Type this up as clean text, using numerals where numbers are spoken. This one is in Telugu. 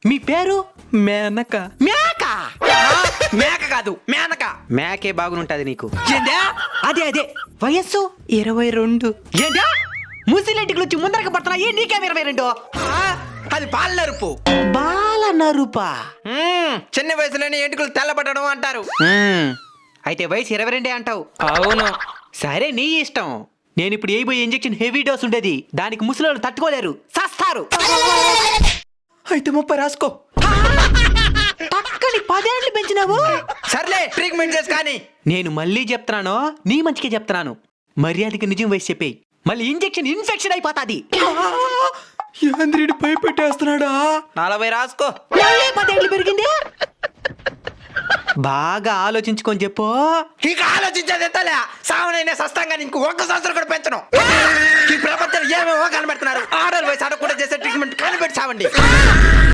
మీ పేరు? మేనక. మేక మేక కాదు మేనక. మేకే బాగుంటది నీకు. ఏందా? అదే వయస్సు 22. ఏందా? ముసిలింటికి వచ్చి ముందరకి పడుతున్నా ఏ నీకేం 22? అది పాల నరుపు. బాల నరుపా? చిన్న వయసులోనే ఎంటుకలు తెల్లబడడం అంటారు. అయితే వయసు 22 అంటావు. అవును. సరే నీ ఇష్టం. నేను ఇప్పుడు వేయబోయే ఇంజెక్షన్ హెవీ డోస్ ఉండేది. దానికి ముసలోళ్ళు తట్టుకోలేరు, సస్తారు. అయితే 30 రాసుకో. పక్కని 10 ఏళ్ళు పెంచినావు. సర్లే ట్రీట్మెంట్ చేసి కానీ. నేను మళ్ళీ చెప్తున్నాను, నీ మంచికే చెప్తున్నాను. మర్యాదకి నిజం వయసు చెప్పేయి, మళ్ళీ ఇంజెక్షన్ ఇన్ఫెక్షన్ అయిపోతాది. యాంద్రుడు భయపెట్టేస్తున్నాడా? 40 రాసుకో. మళ్ళీ 10 ఏళ్ళు పెరిగింది. బాగా ఆలోచించుకొని చెప్పు. ఇక ఆలోచించేది ఎత్తలే. సావనైనా సస్తంగా నీకు 1 సంవత్సరం కూడా పెంచను. ఈ ప్రపంచంలో ఏమేమో కనబెడుతున్నారు. ఆర్డర్ వయసు అడగకుండా చేసే ట్రీట్మెంట్ కనిపెట్టి చావండి.